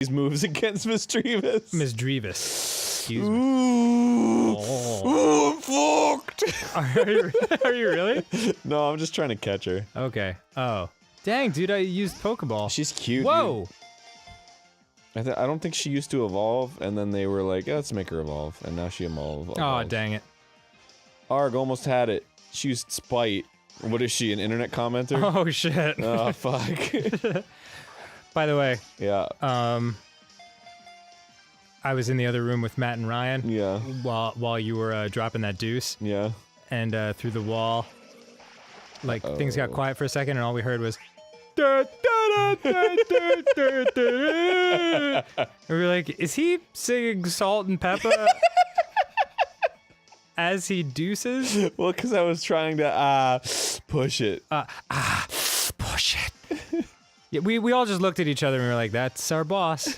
these moves against Miss Drevis. Miss Drevis. Excuse me. Ooh, I'm fucked. Are you really? No, I'm just trying to catch her. Okay. Oh. Dang, dude, I used Pokeball. She's cute. Whoa! Dude. I don't think she used to evolve, and then they were like, let's make her evolve, and now she evolved. Oh, dang it. Arg almost had it. She used Spite. What is she, an internet commenter? Oh, shit. Oh, fuck. By the way, Yeah. I was in the other room with Matt and Ryan. Yeah. While you were dropping that deuce. Yeah. And through the wall, like things got quiet for a second, and all we heard was. And we were like, "Is he singing Salt and Pepper as he deuces?" Well, because I was trying to push it. Push it. Yeah, we all just looked at each other and we were like, "That's our boss."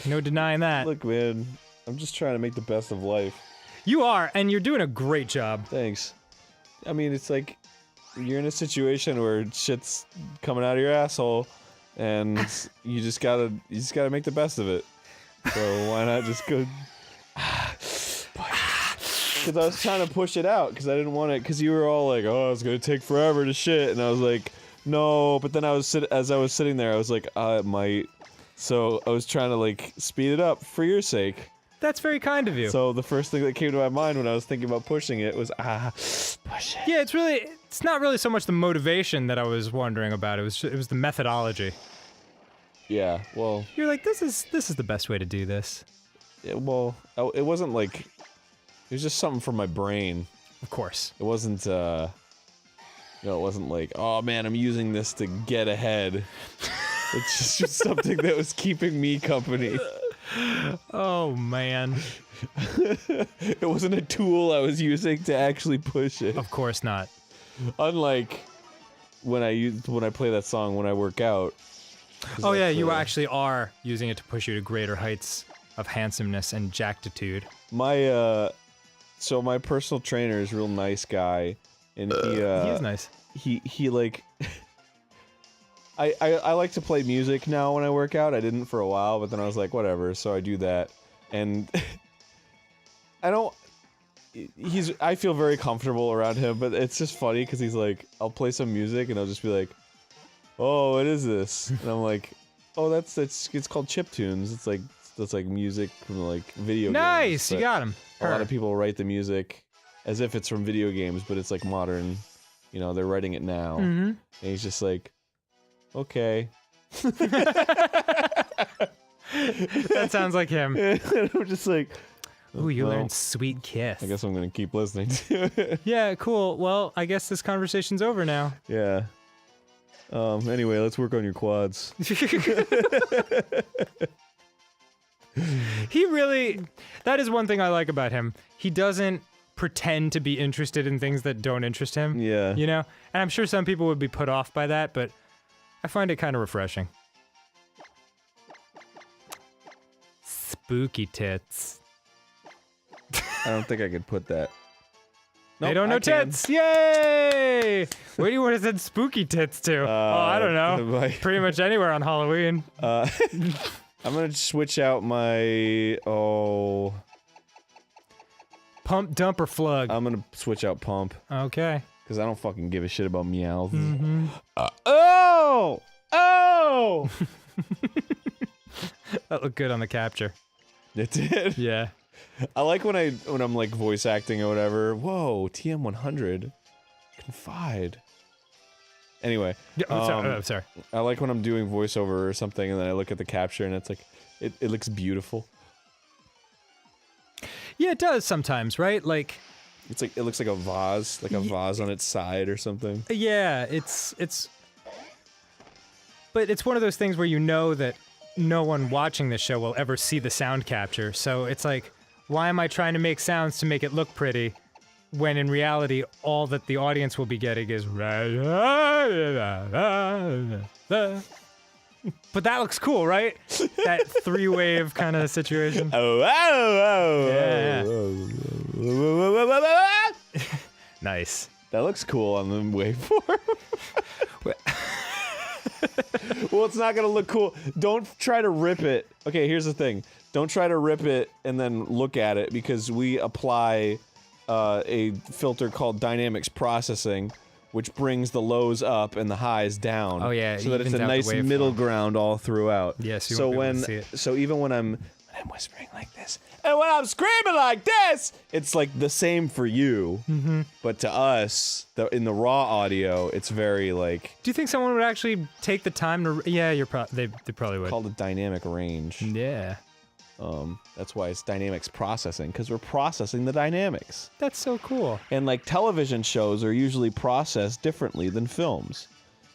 No denying that. Look, man, I'm just trying to make the best of life. You are, and you're doing a great job. Thanks. I mean, it's like you're in a situation where shit's coming out of your asshole, and you just gotta make the best of it. So why not just go? Because I was trying to push it out because I didn't want it. Because you were all like, "Oh, it's gonna take forever to shit," and I was like, "No." But then as I was sitting there, I was like, "It might." So I was trying to like speed it up for your sake. That's very kind of you. So the first thing that came to my mind when I was thinking about pushing it was push it. Yeah, it's not really so much the motivation that I was wondering about. It was the methodology. Yeah, well, You're like, this is the best way to do this. it wasn't like it was just something from my brain. Of course. It wasn't it wasn't like, oh man, I'm using this to get ahead. It's just something that was keeping me company. Oh man. It wasn't a tool I was using to actually push it. Of course not. Unlike when I play that song when I work out. Oh yeah, you actually are using it to push you to greater heights of handsomeness and jactitude. My so my personal trainer is a real nice guy, and he is nice. He like I like to play music now when I work out. I didn't for a while, but then I was like, whatever, so I do that. And I feel very comfortable around him, but it's just funny because he's like, I'll play some music and I'll just be like, oh, what is this? And I'm like, oh, it's called chiptunes. That's like music from like video games. Nice, you got him. A lot of people write the music as if it's from video games, but it's like modern. You know, they're writing it now. Mm-hmm. And he's just like, okay. That sounds like him. And I'm just like, ooh, you well, learned Sweet Kiss. I guess I'm gonna keep listening to it. Yeah, cool. Well, I guess this conversation's over now. Yeah. Anyway, let's work on your quads. That is one thing I like about him. He doesn't pretend to be interested in things that don't interest him. Yeah. You know? And I'm sure some people would be put off by that, but I find it kind of refreshing. Spooky tits. I don't think I could put that. They Nope, don't know I can. tits! Yay! Where do you want to send spooky tits to? I don't know. Pretty much anywhere on Halloween. I'm gonna switch out my Pump, dump, or flug? I'm gonna switch out pump Okay. because I don't fucking give a shit about meows. Mm-hmm. Oh! That looked good on the capture. It did. Yeah. I like when I'm like voice acting or whatever. Whoa, TM100, confide. Anyway, sorry. I like when I'm doing voiceover or something, and then I look at the capture, and it's like, it looks beautiful. Yeah, it does sometimes, right? Like, It's like it looks like a vase, vase on its side or something. yeah, but it's one of those things where you know that no one watching the show will ever see the sound capture, so it's like, why am I trying to make sounds to make it look pretty, when in reality, all that the audience will be getting is but that looks cool, right? That three-wave kind of situation. Yeah. Nice. That looks cool on the waveform. Well, it's not gonna look cool. Don't try to rip it. Okay, here's the thing. Don't try to rip it and then look at it because we apply a filter called dynamics processing, which brings the lows up and the highs down. Oh yeah, so that it's a evens out the nice waveform. middle ground all throughout. Yes, you so won't be able when to see it. so even when I'm whispering like this and when I'm screaming like this, it's like the same for you. Mm-hmm. But to us, in the raw audio, it's very like Do you think someone would actually take the time to? Yeah, they probably would. called a dynamic range. Yeah, That's why it's dynamics processing, because we're processing the dynamics. that's so cool. And like television shows are usually processed differently than films.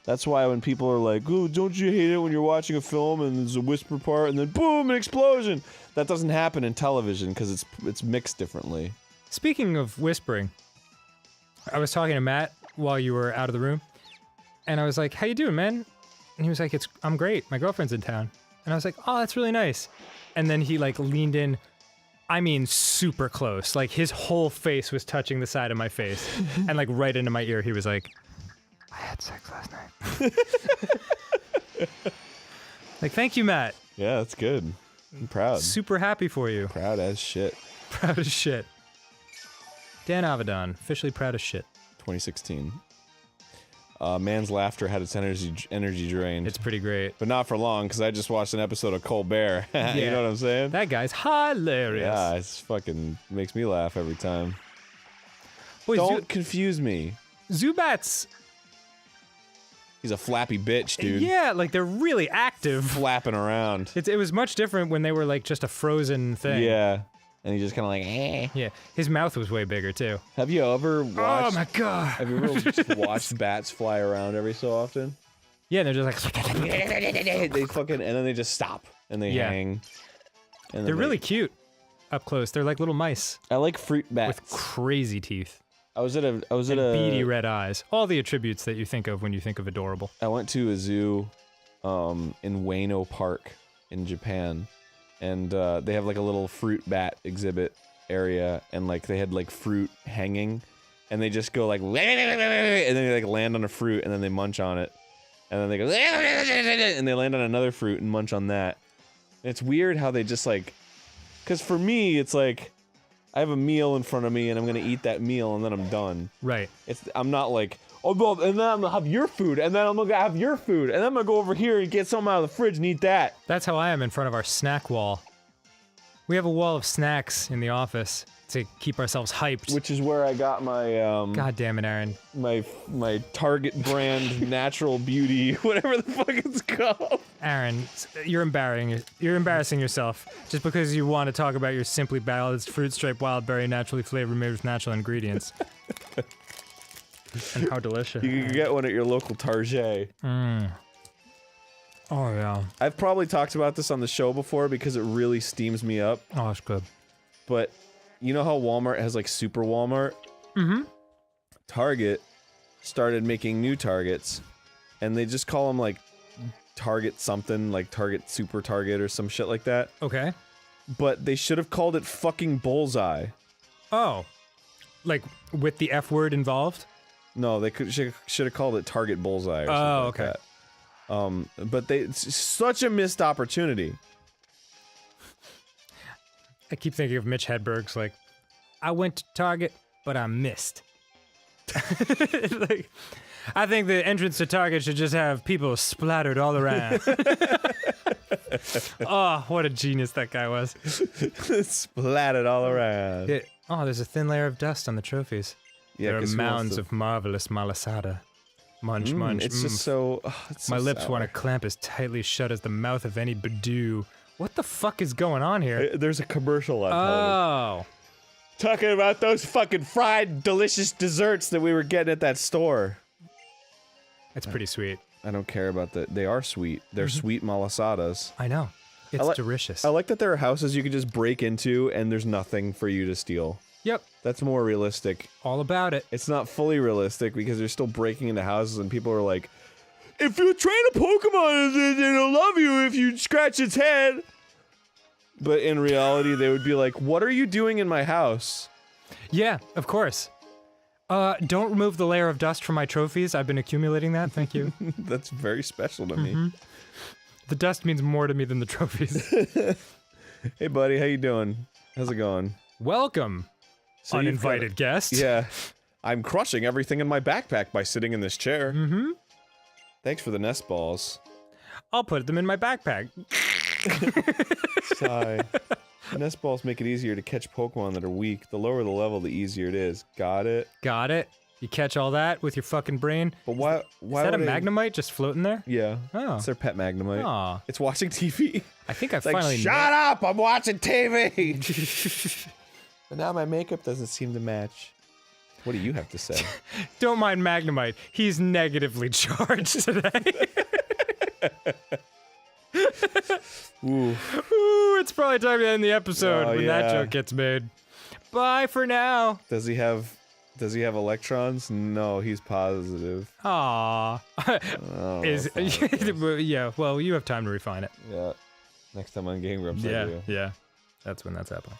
That's why when people are like, "Oh, don't you hate it when you're watching a film and there's a whisper part and then boom, an explosion?" That doesn't happen in television because it's mixed differently. Speaking of whispering, I was talking to Matt while you were out of the room, and I was like, "How you doing, man?" And he was like, "I'm great. My girlfriend's in town." And I was like, "Oh, that's really nice." And then he like leaned in, I mean super close, like his whole face was touching the side of my face, and like right into my ear he was like, "I had sex last night." Like, thank you, Matt. Yeah, that's good. I'm proud. Super happy for you. Proud as shit. Proud as shit. Dan Avedon, officially proud as shit. 2016. Man's laughter had its energy drained. It's pretty great. But not for long, because I just watched an episode of Colbert. You know what I'm saying? That guy's hilarious. Yeah, it's fucking makes me laugh every time. Boy, Don't confuse me. Zubats. He's a flappy bitch, dude. Yeah, like they're really active. Flapping around. It was much different when they were like just a frozen thing. Yeah. And he's just kind of like, eh. Yeah, his mouth was way bigger too. Have you ever watched... Oh my god. Have you ever just watched bats fly around every so often? Yeah, they're just like... They fucking... And then they just stop. And they hang. And They're really cute up close. They're like little mice I like fruit bats. with crazy teeth. I was at a Beady red eyes. All the attributes that you think of when you think of adorable. I went to a zoo in Ueno Park in Japan, and they have like a little fruit bat exhibit area, and like they had like fruit hanging, and they just go like, and then they like land on a fruit, and then they munch on it, and then they go, and they land on another fruit and munch on that. And it's weird how they just like, because for me it's like, I have a meal in front of me and I'm gonna eat that meal and then I'm done. Right. I'm not like, oh, well, and then I'm gonna have your food, and then I'm gonna have your food, and then I'm gonna go over here and get something out of the fridge and eat that. That's how I am in front of our snack wall. We have a wall of snacks in the office to keep ourselves hyped. Which is where I got my God damn it, Aaron. my Target brand natural beauty, whatever the fuck it's called. Aaron, you're embarrassing yourself just because you want to talk about your Simply Balanced Fruit Stripe Wild Berry naturally flavored made with natural ingredients. And how delicious. You can get one at your local Target. Oh yeah. I've probably talked about this on the show before because it really steams me up. Oh, that's good. But you know how Walmart has like Super Walmart? Mm-hmm. Target started making new Targets, and they just call them like Target something, like Target Super Target or some shit like that. Okay. But they should have called it fucking Bullseye. Oh. Like with the F word involved? No, they should have called it Target Bullseye or something like okay. that. But it's such a missed opportunity. I keep thinking of Mitch Hedberg's like, I went to Target, but I missed. Like, I think the entrance to Target should just have people splattered all around. Oh, what a genius that guy was. Splattered all around. Oh, there's a thin layer of dust on the trophies. Yeah, there are 'cause who wants mounds to- of marvelous malasada. Munch, munch. It's just so. It's so My lips sour. want to clamp as tightly shut as the mouth of any Badoo. What the fuck is going on here? There's a commercial on Oh. talking about those fucking fried, delicious desserts that we were getting at that store. It's pretty sweet. I don't care about that. They are sweet. They're sweet malasadas. I know. It's li- delicious. I like that there are houses you can just break into and there's nothing for you to steal. Yep. That's more realistic. All about it. It's not fully realistic because they're still breaking into houses and people are like, if you train a Pokemon, it'll love you if you scratch its head. But in reality, they would be like, what are you doing in my house? Yeah, of course. Don't remove the layer of dust from my trophies. I've been accumulating that. Thank you. That's very special to me. The dust means more to me than the trophies. Hey, buddy, how you doing? How's it going? Welcome, So you've uninvited guest. Yeah. I'm crushing everything in my backpack by sitting in this chair. Mm-hmm. Thanks for the nest balls. I'll put them in my backpack. Sigh. Nest balls make it easier to catch Pokemon that are weak. The lower the level, the easier it is. Got it? Got it? You catch all that with your fucking brain? But why Is that a would Magnemite just floating there? Yeah. Oh. It's their pet Magnemite. Aw. It's watching TV. I think I It's like, finally shut up! I'm watching TV! But now my makeup doesn't seem to match. What do you have to say? Don't mind Magnemite. He's negatively charged today. Ooh. Ooh, it's probably time to end the episode Oh, when that yeah. joke gets made. Bye for now. Does he have electrons? No, he's positive. Aww. Oh, Yeah, well, you have time to refine it. yeah. Next time on Game Grumps, I do. Yeah. That's when that's happening.